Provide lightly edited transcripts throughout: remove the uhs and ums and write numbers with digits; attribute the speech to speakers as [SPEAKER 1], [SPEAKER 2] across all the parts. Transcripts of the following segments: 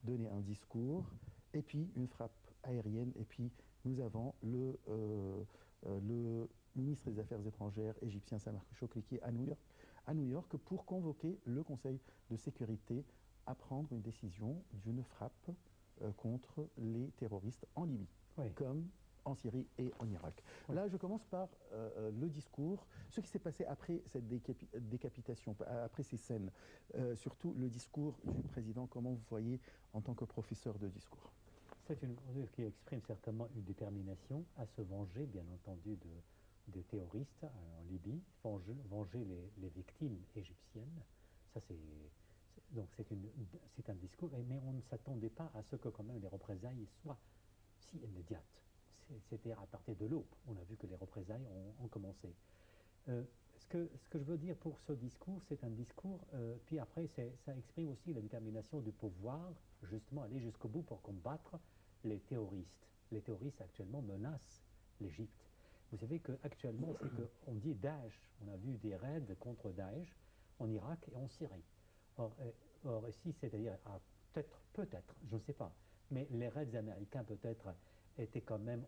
[SPEAKER 1] donner un discours, et puis une frappe aérienne, et puis nous avons le ministre des Affaires étrangères égyptien Samar Shoukry qui est à New York pour convoquer le Conseil de sécurité à prendre une décision d'une frappe contre les terroristes en Libye,
[SPEAKER 2] Oui.
[SPEAKER 1] comme en Syrie et en Irak.
[SPEAKER 2] Oui.
[SPEAKER 1] Là, je commence par le discours, ce qui s'est passé après cette décapitation, après ces scènes, surtout le discours du président, comment vous voyez en tant que professeur de discours?
[SPEAKER 2] C'est une mesure qui exprime certainement une détermination à se venger, bien entendu, des terroristes en Libye, venger les victimes égyptiennes. Ça, donc c'est un discours, mais on ne s'attendait pas à ce que quand même les représailles soient si immédiates. C'était à partir de l'aube. On a vu que les représailles ont commencé. Ce que je veux dire pour ce discours, c'est un discours, puis après, ça exprime aussi la détermination du pouvoir, justement, aller jusqu'au bout pour combattre les terroristes. Les terroristes actuellement menacent l'Égypte. Vous savez qu'actuellement, c'est qu'on dit Daesh. On a vu des raids contre Daesh en Irak et en Syrie. Or ici, c'est-à-dire, peut-être, je ne sais pas, mais les raids américains peut-être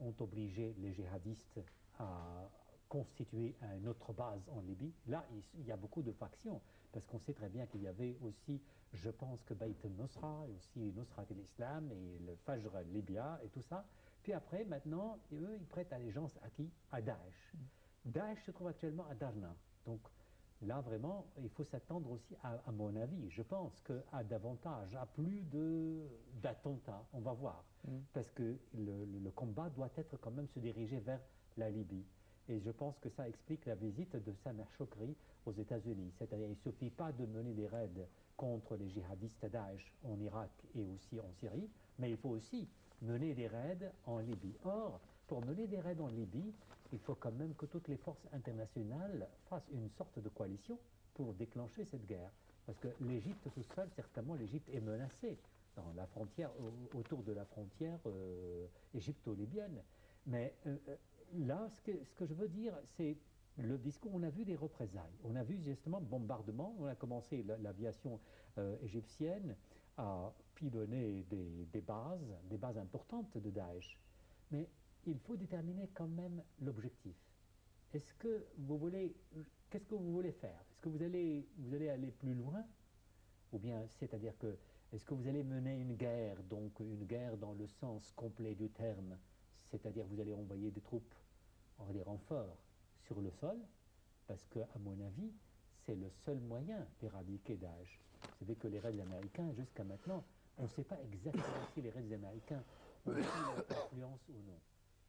[SPEAKER 2] ont obligé les djihadistes à constituer une autre base en Libye. Là, il y a beaucoup de factions, parce qu'on sait très bien qu'il y avait aussi, je pense que Bayt al-Nusra, et aussi Nusrat al-Islam, et le Fajr libya, et tout ça. Puis après, maintenant, eux, ils prêtent allégeance à qui? À Daesh. Daesh se trouve actuellement à Darna. Donc là, vraiment, il faut s'attendre aussi, à mon avis, je pense, à davantage, à plus d'attentats, on va voir. Parce que le combat doit être quand même se diriger vers la Libye. Et je pense que ça explique la visite de Samar Shoukry aux États-Unis. C'est-à-dire qu'il ne suffit pas de mener des raids contre les djihadistes Daesh en Irak et aussi en Syrie, mais il faut aussi mener des raids en Libye. Or, pour mener des raids en Libye, il faut quand même que toutes les forces internationales fassent une sorte de coalition pour déclencher cette guerre. Parce que l'Égypte tout seul, certainement, l'Égypte est menacée dans la frontière, autour de la frontière égypto-libyenne. Mais là, ce que je veux dire, c'est le discours. On a vu des représailles. On a vu justement bombardement. On a commencé, l'aviation égyptienne a pilonné des bases importantes de Daesh. Mais il faut déterminer quand même l'objectif. Qu'est-ce que vous voulez faire? Est-ce que vous allez aller plus loin? Ou bien, c'est-à-dire que, est-ce que vous allez mener une guerre, donc une guerre dans le sens complet du terme, c'est-à-dire vous allez envoyer des troupes, des renforts sur le sol, parce que, à mon avis, c'est le seul moyen d'éradiquer Daesh. Vous savez que les raids américains, jusqu'à maintenant, on ne sait pas exactement si les raids américains ont eu influence ou non.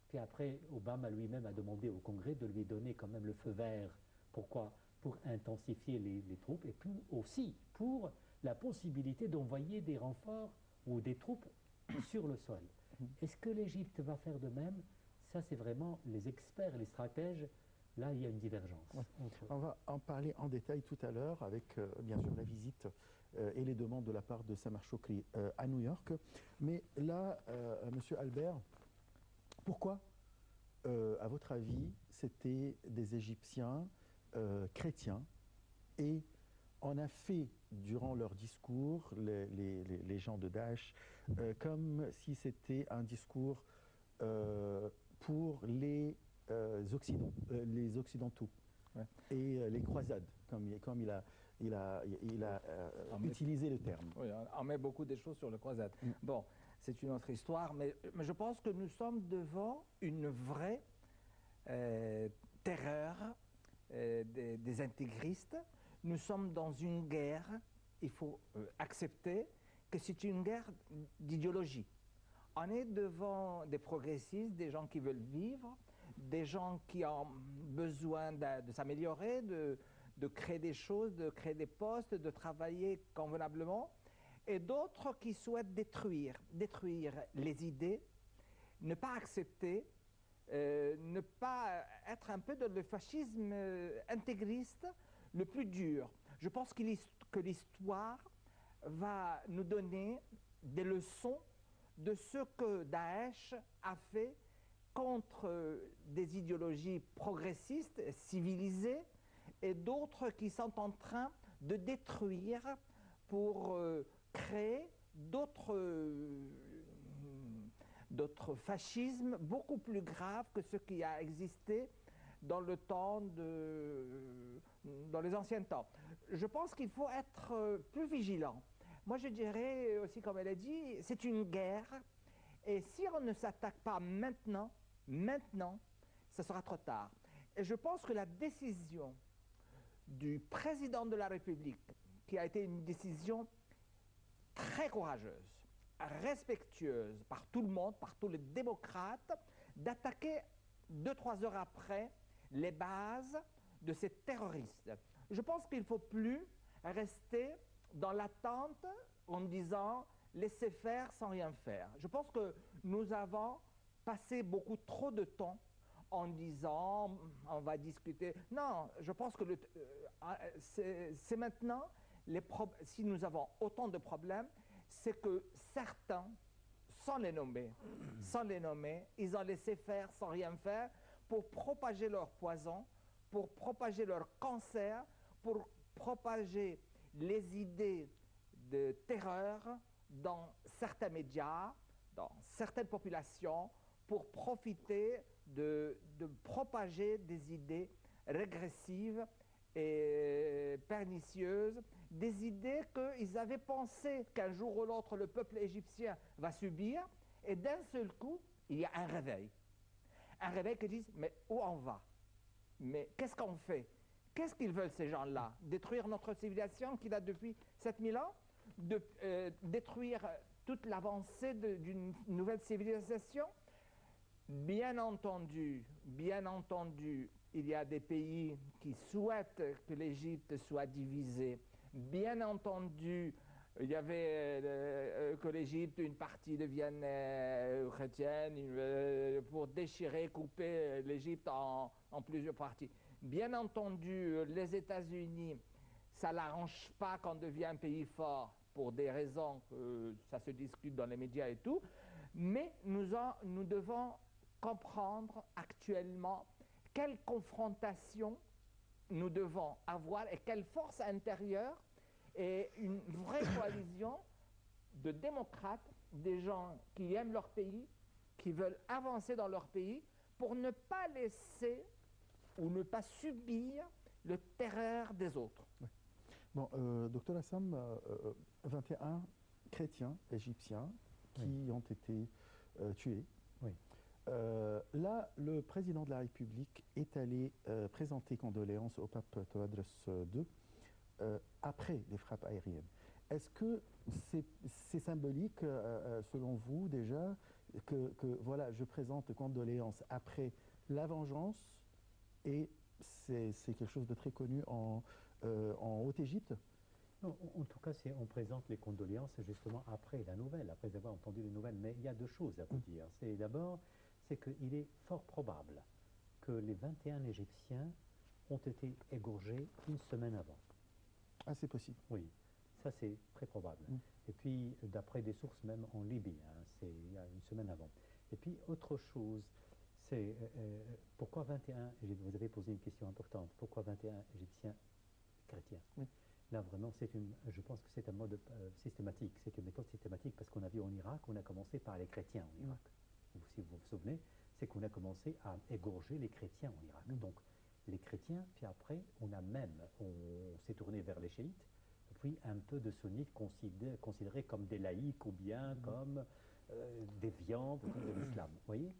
[SPEAKER 2] Puis après, Obama lui-même a demandé au Congrès de lui donner quand même le feu vert. Pourquoi? Pour intensifier les troupes et puis aussi pour la possibilité d'envoyer des renforts ou des troupes sur le sol. Est-ce que l'Égypte va faire de même? Ça, c'est vraiment les experts et les stratèges. Là, il y a une divergence.
[SPEAKER 1] Ouais. On va en parler en détail tout à l'heure avec, bien sûr, la visite et les demandes de la part de Samar Shoukry à New York. Mais là, Monsieur Albert, pourquoi, à votre avis, c'était des Égyptiens chrétiens et on a fait, durant leur discours, les gens de Daesh, comme si c'était un discours pour les Occidentaux ouais. Et les croisades, comme il a utilisé le terme.
[SPEAKER 3] Oui, on met beaucoup de choses sur les croisades. Bon, c'est une autre histoire, mais je pense que nous sommes devant une vraie terreur des intégristes. Nous sommes dans une guerre, il faut accepter que c'est une guerre d'idéologie. On est devant des progressistes, des gens qui veulent vivre, des gens qui ont besoin de s'améliorer, de créer des choses, de créer des postes, de travailler convenablement, et d'autres qui souhaitent détruire les idées, ne pas accepter, ne pas être un peu dans le fascisme intégriste le plus dur. Je pense que l'histoire va nous donner des leçons de ce que Daesh a fait contre des idéologies progressistes, civilisées, et d'autres qui sont en train de détruire pour créer d'autres fascismes beaucoup plus graves que ce qui a existé dans le temps dans les anciens temps. Je pense qu'il faut être plus vigilant. Moi, je dirais aussi, comme elle a dit, c'est une guerre. Et si on ne s'attaque pas maintenant, ce sera trop tard. Et je pense que la décision du président de la République, qui a été une décision très courageuse, respectueuse par tout le monde, par tous les démocrates, d'attaquer 2-3 heures après les bases de ces terroristes. Je pense qu'il ne faut plus rester dans l'attente en disant laisser faire sans rien faire. Je pense que nous avons passé beaucoup trop de temps en disant on va discuter. Non, je pense que c'est maintenant, si nous avons autant de problèmes, c'est que certains, sans les nommer, ils ont laissé faire sans rien faire pour propager leur poison, pour propager leur cancer, pour propager les idées de terreur dans certains médias, dans certaines populations, pour profiter de propager des idées régressives et pernicieuses, des idées qu'ils avaient pensé qu'un jour ou l'autre le peuple égyptien va subir, et d'un seul coup, il y a un réveil. Un réveil qui dit, mais où on va? Mais qu'est-ce qu'on fait? Qu'est-ce qu'ils veulent ces gens-là? Détruire notre civilisation qui date depuis 7000 ans? Détruire toute l'avancée d'une nouvelle civilisation? Bien entendu, il y a des pays qui souhaitent que l'Égypte soit divisée. Bien entendu, il y avait que l'Égypte, une partie devienne chrétienne pour déchirer, couper l'Égypte en plusieurs parties. Bien entendu, les États-Unis, ça ne l'arrange pas qu'on devient un pays fort pour des raisons que ça se discute dans les médias et tout, mais nous devons comprendre actuellement quelle confrontation nous devons avoir et quelle force intérieure et une vraie coalition de démocrates, des gens qui aiment leur pays, qui veulent avancer dans leur pays pour ne pas laisser ou ne pas subir le terreur des autres.
[SPEAKER 1] Oui. Bon, docteur Assam, 21 chrétiens égyptiens qui ont été tués.
[SPEAKER 2] Oui.
[SPEAKER 1] Là, le président de la République est allé présenter condoléances au pape Théodore II après les frappes aériennes. Est-ce que c'est symbolique, selon vous, déjà, que voilà, je présente condoléances après la vengeance, et c'est quelque chose de très connu en Haute-Égypte?
[SPEAKER 2] Non, en tout cas, on présente les condoléances justement après la nouvelle, après avoir entendu les nouvelles. Mais il y a deux choses à vous dire. D'abord, c'est qu'il est fort probable que les 21 Égyptiens ont été égorgés une semaine avant.
[SPEAKER 1] Ah, c'est possible.
[SPEAKER 2] Oui, ça c'est très probable. Et puis, d'après des sources même en Libye, c'est il y a une semaine avant. Et puis, autre chose, c'est pourquoi 21, vous avez posé une question importante, pourquoi 21 Égyptiens chrétiens? Là, vraiment, je pense que c'est un mode systématique, c'est une méthode systématique, parce qu'on a vu en Irak, on a commencé par les chrétiens en Irak. Si vous vous souvenez, c'est qu'on a commencé à égorger les chrétiens en Irak. Donc, les chrétiens, puis après, on s'est tourné vers les chiites, puis un peu de sunnites considérés comme des laïcs ou bien comme déviants de l'islam. Vous voyez?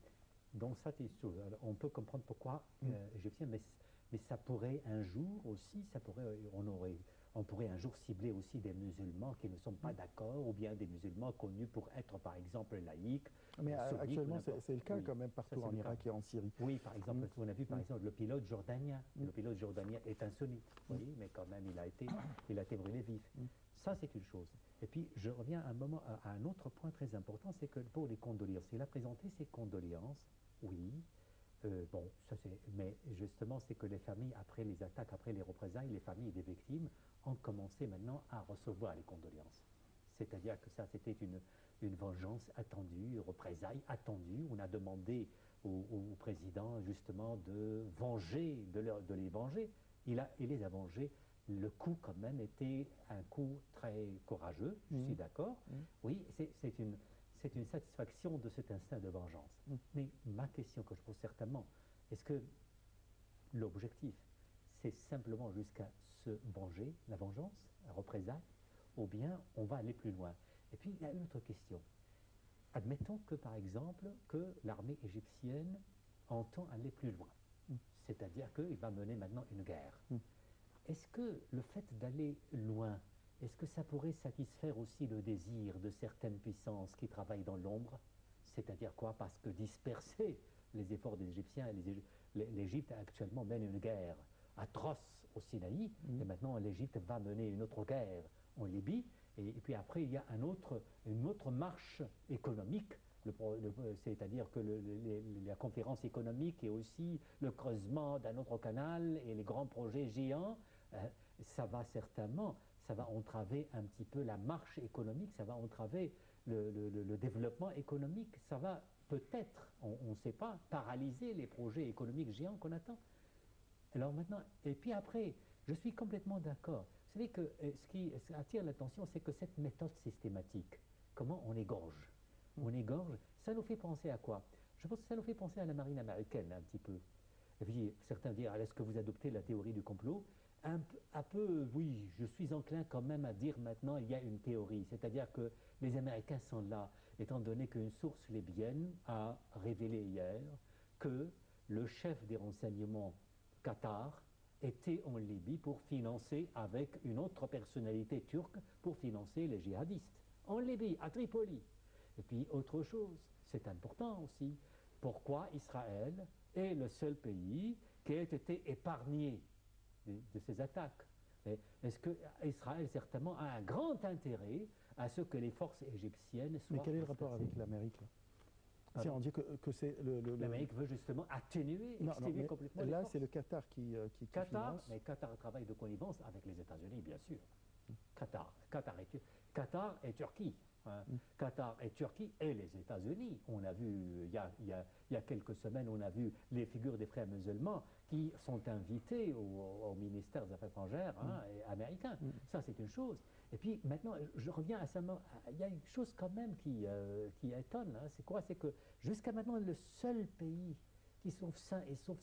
[SPEAKER 2] Donc, ça, c'est une chose. Alors, on peut comprendre pourquoi égyptiens, mais ça pourrait un jour aussi, on pourrait un jour cibler aussi des musulmans qui ne sont pas d'accord, ou bien des musulmans connus pour être, par exemple, laïcs.
[SPEAKER 1] Mais actuellement, c'est le cas quand même partout en Irak et en Syrie.
[SPEAKER 2] Oui, par exemple, on a vu par exemple le pilote jordanien. Le pilote jordanien est un sunnite, oui, mais quand même il a été brûlé vif. Ça, c'est une chose. Et puis, je reviens à un autre point très important, c'est que pour les condoléances, il a présenté ses condoléances, oui. Bon, mais justement, c'est que les familles, après les attaques, après les représailles, les familles des victimes ont commencé maintenant à recevoir les condoléances. C'est-à-dire que ça, c'était une vengeance attendue, représailles attendues. On a demandé au président, justement, de les venger. Il les a vengés le coup quand même était un coup très courageux, je suis d'accord. Oui, c'est une satisfaction de cet instinct de vengeance. Mais ma question que je pose certainement, est-ce que l'objectif, c'est simplement jusqu'à se venger, la vengeance, la représailles, ou bien on va aller plus loin? Et puis il y a une autre question. Admettons que par exemple que l'armée égyptienne entend aller plus loin, c'est-à-dire qu'il va mener maintenant une guerre. Est-ce que le fait d'aller loin, est-ce que ça pourrait satisfaire aussi le désir de certaines puissances qui travaillent dans l'ombre? C'est-à-dire quoi? Parce que disperser les efforts des Égyptiens, l'Égypte actuellement mène une guerre atroce au Sinaï, et maintenant l'Égypte va mener une autre guerre en Libye, et puis après il y a une autre marche économique, c'est-à-dire que la conférence économique et aussi le creusement d'un autre canal et les grands projets géants, ça va entraver un petit peu la marche économique, ça va entraver le développement économique, ça va peut-être, on ne sait pas, paralyser les projets économiques géants qu'on attend. Alors maintenant, et puis après, je suis complètement d'accord. Vous savez que ce qui attire l'attention, c'est que cette méthode systématique, comment on égorge, ça nous fait penser à quoi? Je pense que ça nous fait penser à la marine américaine un petit peu. Et puis certains disent, est-ce que vous adoptez la théorie du complot? Un peu, oui, je suis enclin quand même à dire maintenant il y a une théorie, c'est-à-dire que les Américains sont là, étant donné qu'une source libyenne a révélé hier que le chef des renseignements Qatar était en Libye pour financer, avec une autre personnalité turque, pour financer les djihadistes. En Libye, à Tripoli. Et puis autre chose, c'est important aussi, pourquoi Israël est le seul pays qui a été épargné de ces attaques? Est-ce que Israël certainement a un grand intérêt à ce que les forces égyptiennes soient...
[SPEAKER 1] Mais quel est le rapport avec l'Amérique? Si on dit que c'est
[SPEAKER 2] l'Amérique veut justement atténuer, exténuer complètement les
[SPEAKER 1] là,
[SPEAKER 2] forces.
[SPEAKER 1] c'est le Qatar qui finance.
[SPEAKER 2] Mais Qatar travaille de connivence avec les États-Unis, bien sûr. Qatar et Turquie. Qatar et Turquie et les États-Unis. On a vu, il y a quelques semaines, on a vu les figures des frères musulmans qui sont invités au ministère des Affaires étrangères américain. Ça, c'est une chose. Et puis maintenant, je reviens à ça. Il y a une chose quand même qui étonne. C'est quoi? C'est que jusqu'à maintenant, le seul pays qui sauve sain et sauf